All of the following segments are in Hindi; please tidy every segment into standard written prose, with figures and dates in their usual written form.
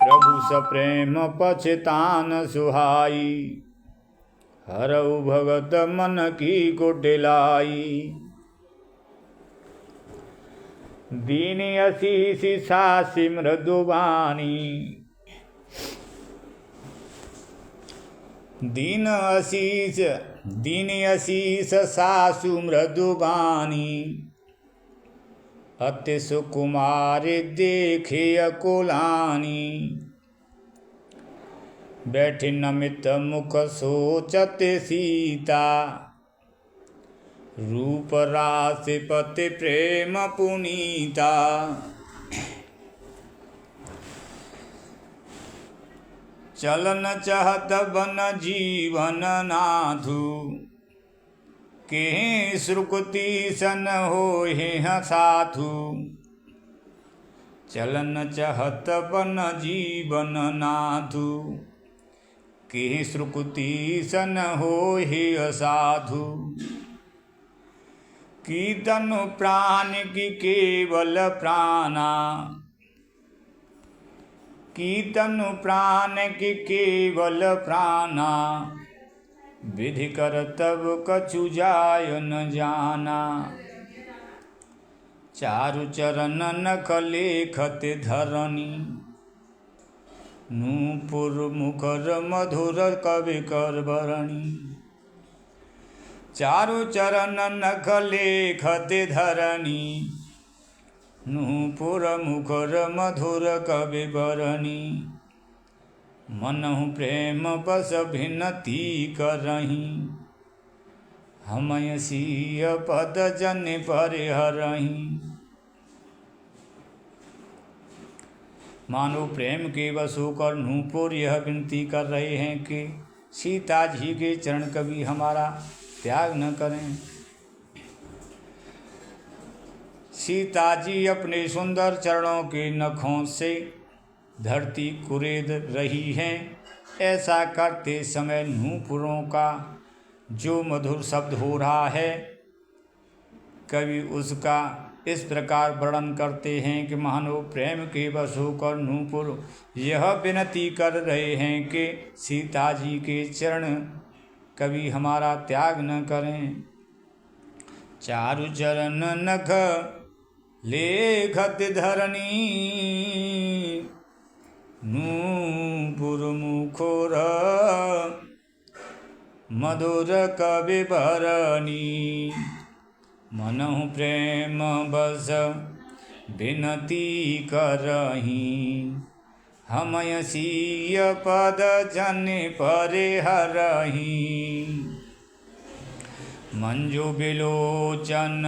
प्रभु सप्रेम पछतान सुहाई, हरऊ भगत मन की कुटिलाई। दीन असीस सासी मृदुबानी, दीन असीस सासु मृदुबानी। अति सुकुमार देखे अकुलानी, बैठि नमित मुख सोचत सीता। रूप राशि पति प्रेम पुनीता। चलन चहत बन जीवन नाथु, के श्रुकुति सन होहि साधु। चलन चहत बन जीवन नाथु, के श्रुकुति सन होहि साधु। कीर्तन प्राण की केवल प्राणा, कीर्तन प्राण की केवल प्राणा। विधि कर तब कछु जाय न जाना। चारु चरण नख लेखत धरणी, नूपुर मुखर मधुर कवि कर बरणी। चारु चरण नख लेखत धरणी, नूपुर मुखर मधुर कवि बरणी। मनहु प्रेम बस भिन्नति करही, हमय सिय पद जन परिहरही। मानो प्रेम के वश होकर नूपुर यह विनती कर रहे हैं कि सीता जी के चरण कभी हमारा त्याग न करें। सीता जी अपने सुंदर चरणों के नखों से धरती कुरेद रही हैं। ऐसा करते समय नूपुरों का जो मधुर शब्द हो रहा है, कवि उसका इस प्रकार वर्णन करते हैं कि मानो प्रेम के वश होकर नूपुर यह विनती कर रहे हैं कि सीता जी के चरण कभी हमारा त्याग न करें। चारु चरण नख लेखत धरणी, नूपुर मुखर मधुर कवि भरणी। मनहु प्रेम बस विनती करही, हमय सिय पद जन परिहरही। मंजु बिलोचन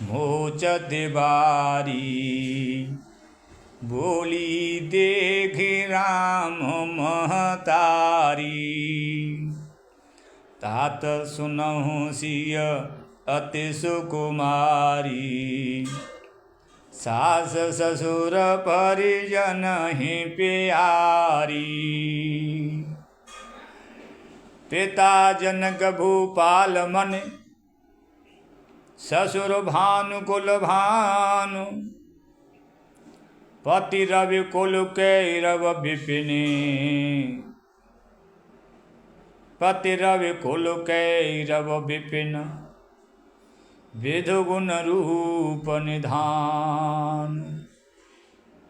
मोचत बारी, बोली देख राम महतारी। तात सुनहु सिय अति सुकुमारी, सास ससुर परिजन ही प्यारी। पिता जनक भूपाल मन, ससुर भानु कुल भानु। पति रवि कुल कैरव विपिनी, पति रवि कुल कैरव विपिन। विधु गुण रूप निधान।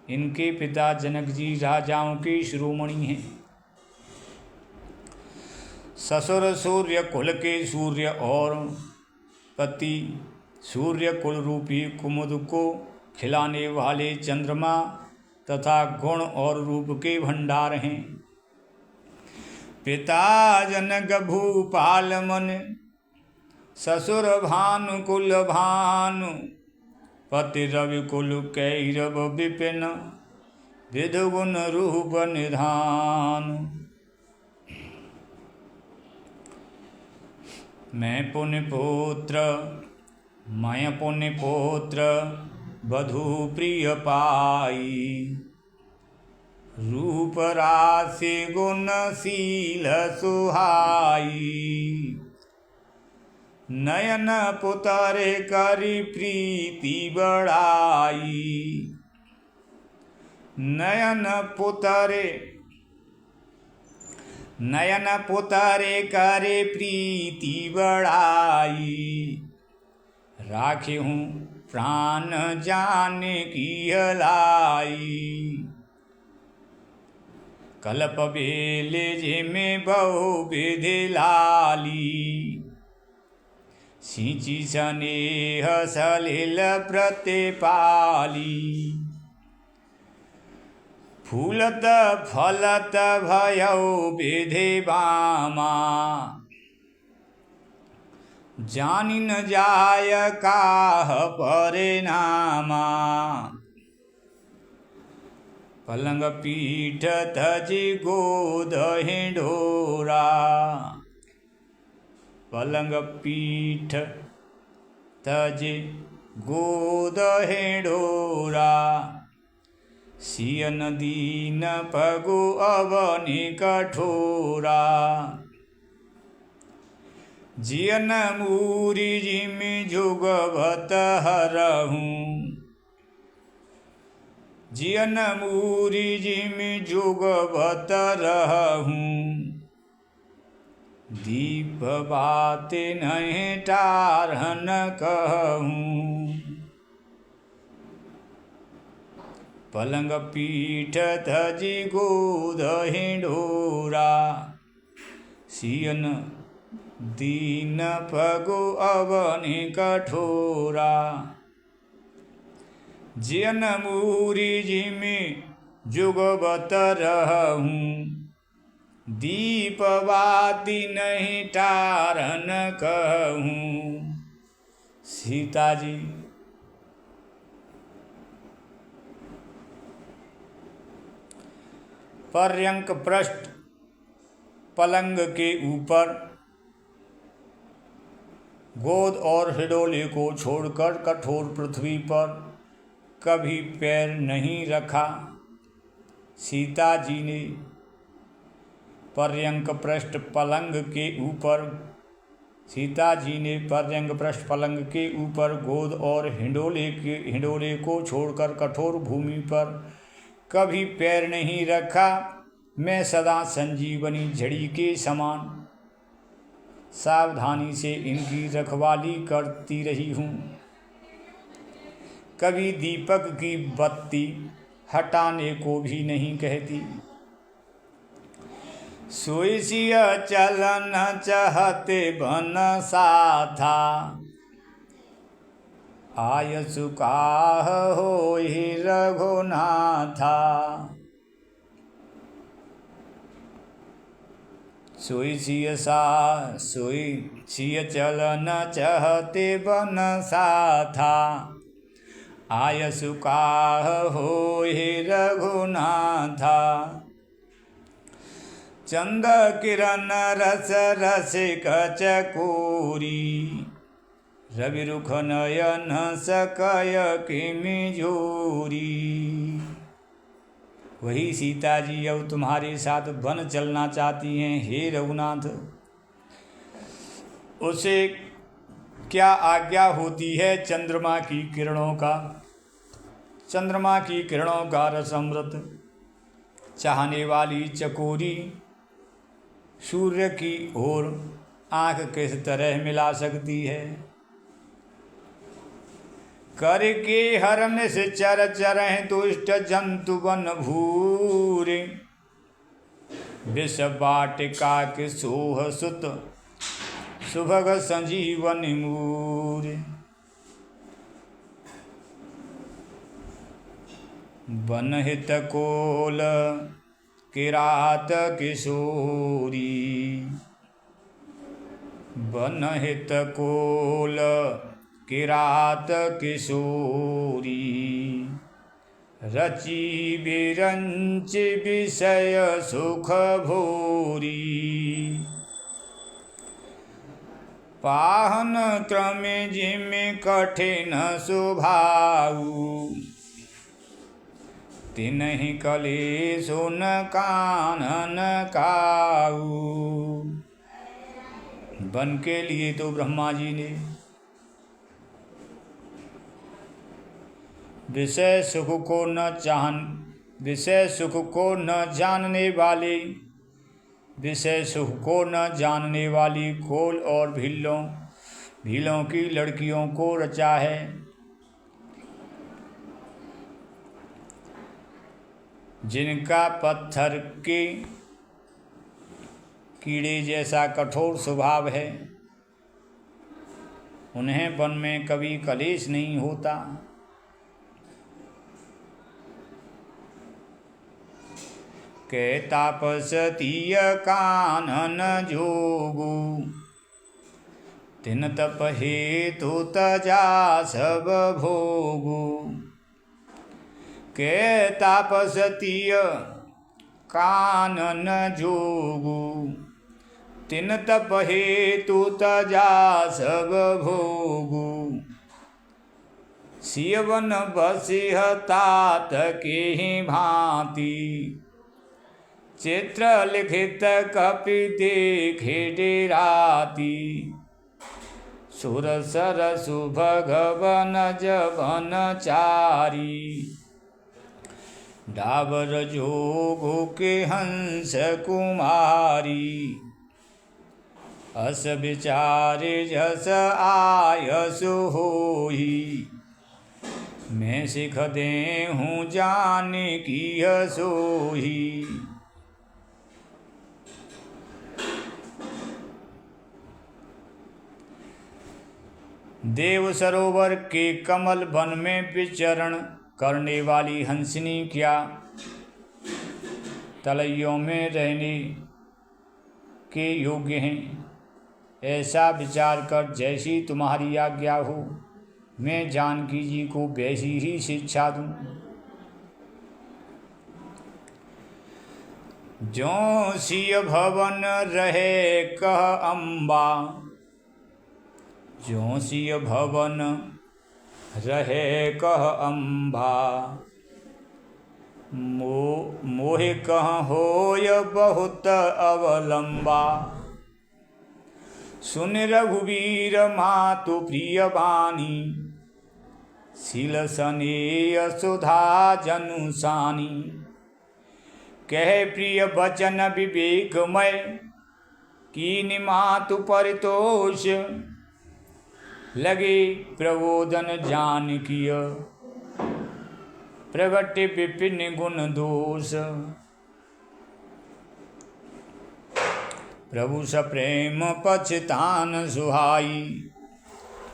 इनके पिता जनक जी राजाओं की शिरोमणि हैं। ससुर सूर्य कुल के सूर्य और पति सूर्य कुल रूपी कुमुद को खिलाने वाले चंद्रमा तथा गुण और रूप के भंडार हैं। पिता जनक भूपाल मन, ससुर भानु कुल भानु। पति रवि कुल कैरव विपिन, विधु गुण रूप निधान। मैं पुण्य पुत्र वधू प्रिय पाई। रूप राशि गुणशील सुहाई। नयन पुतर करी प्रीति बढ़ाई। नयन पुतरे करे प्रीति बढ़ाई, राखे हूँ प्राण जानकी लाई। कल्प बेले जिमे बहु विधि लाली, सिंची स्नेह सलिल प्रतिपाली। फूलत फलत भयौ विधि बामा, जानि न जाय काह परिणामा। पलंग पीठ तजि गोद हिंडोरा, पलंग पीठ तजि गोद हिंडोरा। सियन दीन पगु अवनि कठोरा, जियन मूरी जिमि जुगवत हरहूँ। जियन मूरी जिमि जुगवत रहूँ, दीप बाते नहीं टारहन कहूँ। पलंग पीठ तजि गोद हिंडोरा, सियन दीन पगु अवनि कठोरा। जियन मूरी जिमि जुगवत रहूँ, दीप बाती नहीं टारन कहूँ। सीता जी पर्यंक पृष्ठ पलंग के ऊपर गोद और हिडोले को छोड़कर कठोर पृथ्वी पर कभी पैर नहीं रखा। सीता जी ने पर्यंक पृष्ठ पलंग के ऊपर पलंग के ऊपर गोद और हिंडोले को छोड़कर कठोर भूमि पर कभी पैर नहीं रखा। मैं सदा संजीवनी झड़ी के समान सावधानी से इनकी रखवाली करती रही हूँ। कभी दीपक की बत्ती हटाने को भी नहीं कहती। सोई सिया चलन चाहते बन साथा, आय सुकाह होहि रघुनाथा। सोई सिय चलन चाहते बन साथा, आय सुकाह होहि रघुनाथा। चंद किरण रस रसिक चकोरी, रवि रुख नयन सकय किमि जोरी। वही सीता जी अब तुम्हारे साथ वन चलना चाहती हैं। हे रघुनाथ, उसे क्या आज्ञा होती है? चंद्रमा की किरणों का रस अमृत चाहने वाली चकोरी सूर्य की ओर आँख किस तरह मिला सकती है? करके हरण से चर चरह दुष्ट जंतु वन भूरे, विष वाटिका के सोह सुत सुभग संजीवन मूरे। बनहित कोल किरात किशोरी, बनहित कोल किरात किशोरी। रचि विरंच विषय सुख भोरी, पाहन क्रमे जिमि कठिन सुभाऊ। तिनहि कलेशो न कानन काऊ। वन के लिए तो ब्रह्मा जी ने विषय सुख को न विषय सुख को न जानने वाले, विषय सुख को न जानने वाली खोल और भीलों की लड़कियों को रचा है। जिनका पत्थर के कीड़े जैसा कठोर स्वभाव है, उन्हें वन में कभी कलेश नहीं होता। के तापसतीय कानन जोगु, तिन तप हेतु तजा सब भोगु। के तापसतीय कानन जोगु, तिन तप हेतु तजा सब भोगु। सियवन बसिह तात के भांति, चित्र लिखित कपि देखे डेराती। सुर सरसु भगवन जवन चारी, डाबर जोगु के हंस कुमारी। अस विचारे जस आयसु होई, मैं सिख देहूँ जान की सोही। देव सरोवर के कमल वन में विचरण करने वाली हंसिनी क्या तलैयों में रहने के योग्य हैं? ऐसा विचार कर जैसी तुम्हारी आज्ञा हो, मैं जानकी जी को वैसी ही शिक्षा दूं। जो सिय भवन रहे कह अम्बा, जो सिय भवन रहे कह अम्बा। मोहे कह होय बहुत अवलंबा। सुन रघुवीर मातु प्रिय वाणी, शील स्नेह सुधा जनुसानी। कह प्रिय वचन विवेकमय, कीन मातु परितोष। लगे प्रबोधन जानकीय, प्रगट विपिन गुण दोष। प्रभु सप्रेम पछतान सुहाई,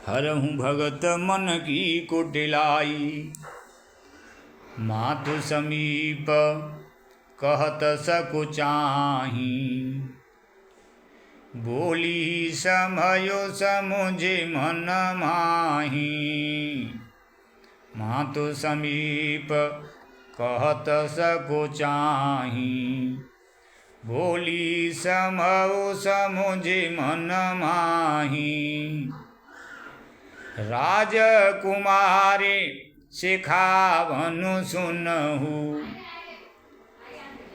हरहूँ भगत मन की कुटिलाई। मातु समीप कहत सकुचाही, बोली समयो समुझे मन माही। मातु समीप कहत सकुचाही, बोली समयो समुझे मन माही। राजकुमारी सिखावनु सुनहु,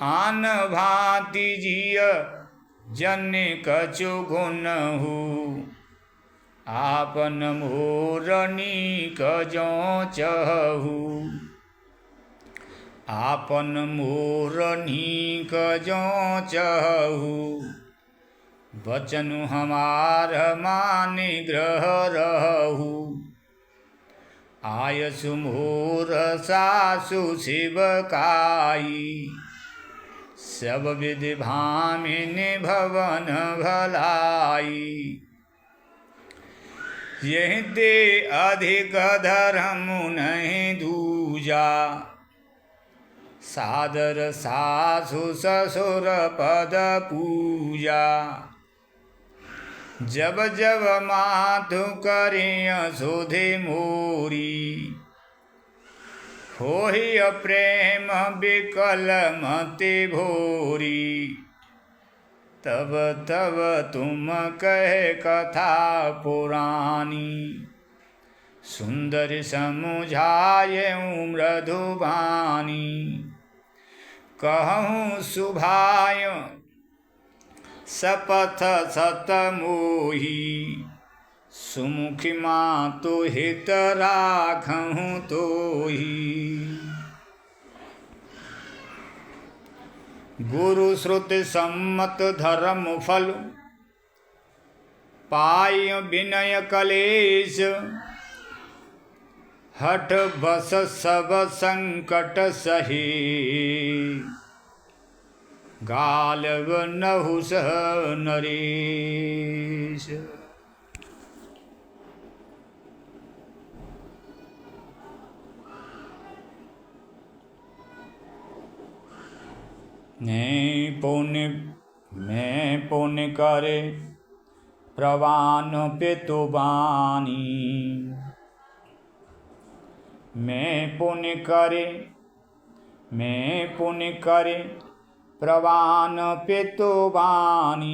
आन भांति जिय जन कछु गुनहु। आपन मोरनी कजो चहु, आपन मोरनी कजो चहु। बचनु हमार मानि ग्रह रहु, आयसु मोर सासु शिवकाई। सब विधि भामिनी भवन भलाई, यही ते अधिक धर्म नहीं दूजा। सादर सासु ससुर पद पूजा, जब जब माथु करिय सुधि मोरी। होहि प्रेम विकल मति भोरी, तब तब तुम कहे कथा पुरानी। सुंदर समुझाये मृदुबानी, कहूँ सुभाय सपथ सत मोही। सुमुखी मातु हित राखहूँ तोही। गुरु श्रुति सम्मत धर्म फल पाय विनय कलेश हठ बस सब संकट सही गालव नहुष नरेश। मैं पुण्य करे प्रवान पितुबानी। मैं पुण्य करे प्रवान पितुबानी।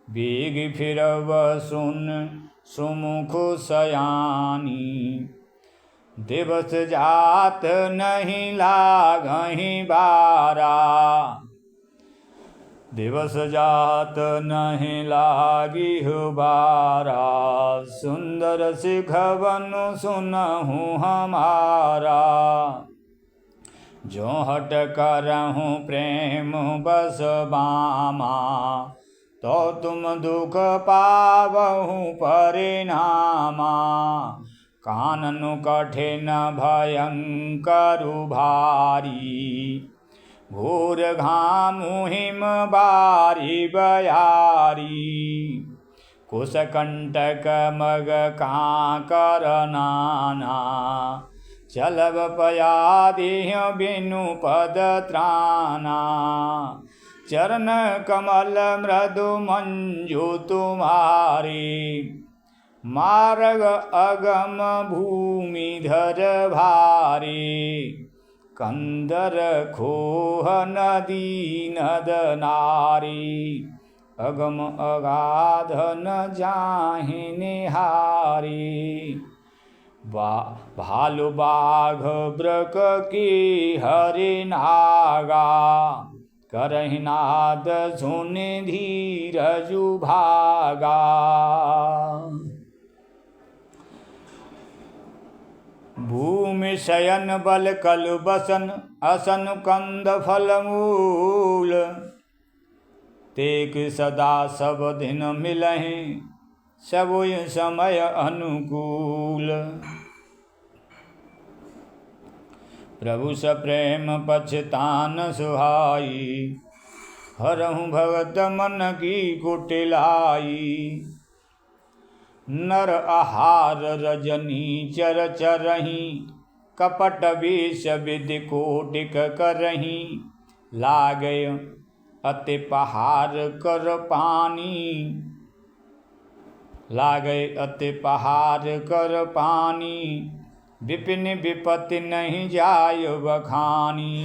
बेग फिरव सुन सुमुख सयानी। दिवस जात नहीं लागहि बारा। दिवस जात नहीं लागी बारा। सुंदर सिखवन सुनहु हमारा। जो हट करहूँ प्रेम बस बामा। तो तुम दुख पावहु परिणामा। काननु कठिन भयंकर भारी। घोर घामु हिम बारी बयारी। कुशकंटक मग कांकर नाना। चलब पयादिह बिनु पद त्राना। चरण कमल मृदु मंजु तुम्हारी। मार्ग अगम भूमि धर भारी। कंदर खोह नदी नद नारी। अगम अगाध न जाहि निहारी। भालु बाघ ब्रक की हरि नागा। करहि नाद सुन धीरजु भागा। भूमि शयन बल कल बसन असन कंद फल मूल। तेक सदा सब दिन मिलहि सब समय अनुकूल। प्रभु सप्रेम पछतान सुहाई। हरहु भगत मन की कुटिलाई। नर आहार रजनी चर चरही। कपट वेश विधि कोटिक करही। लागय अति पहार कर पानी। लागय अति पहार कर पानी। विपिन विपत्ति नहीं जाय बखानी।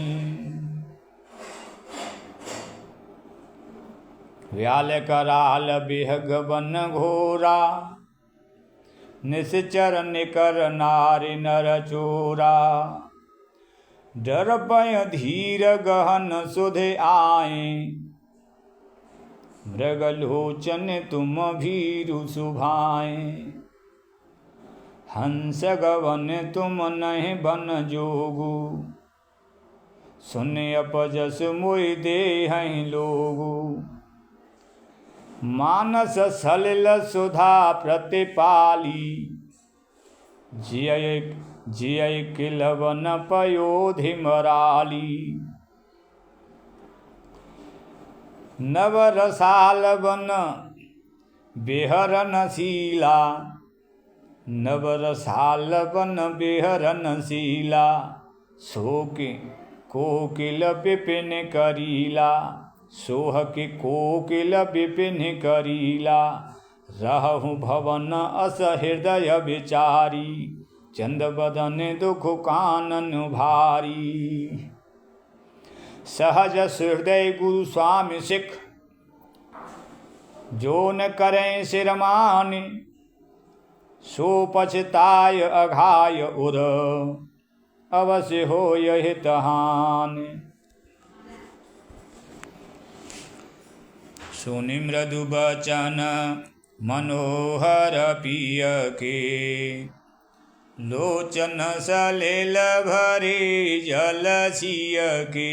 व्याल कराल बिहग वन घोरा। निश्चर निकर नारी नर चोरा। डर भय धीर गहन सुधे आए। मृगलोचन तुम भीरु सुभाए। हंस गवन तुम नहीं बन जोगु। सुन अपजस मोहि देहहि लोगु। मानस सलिल सुधा प्रतिपाली। जिय किलवन पयोधि मराली। नवरसाल वन बिहरन शीला। नवरसाल वन बिहरन शीला। सोके कोकिल विपिन करीला। सोह के कोकिल विपिन करीला। रहु भवन अस हृदय विचारी। चंद बदन दुख कानन भारी। सहज हृदय गुरु स्वामी सिख। जो न करें सिरमानी। सो पछताय अघाय उर। अवश्य हो यही तहान। सुनि मृदु बचन मनोहर पिय के। लोचन सलिल भरे जल सिय के।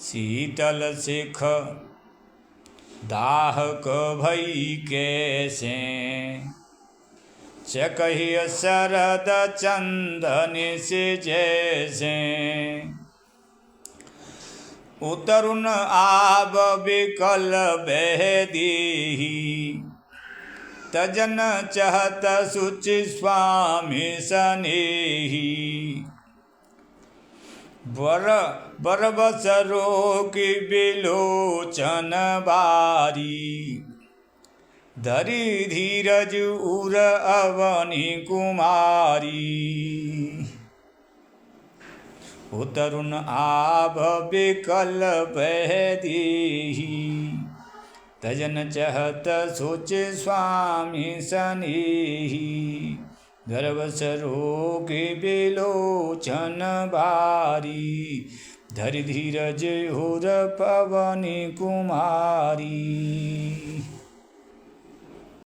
शीतल सिख दाहक भई कैसे, चकहिय शरद चंदन से जैसे। उतरुन आब बिकल बह दीही, तजन चहत सुचि स्वामी सनेही। बर बसरो की बिलोचन बारी, धरी धीरज उर अवनी कुमारी। उतरुन आभ बिकल बह दीही, तजन चहत सोच स्वामी सनेही। गर्भसरो के बिलोचन बारी, धरि धीरज हुर पवनी कुमारी।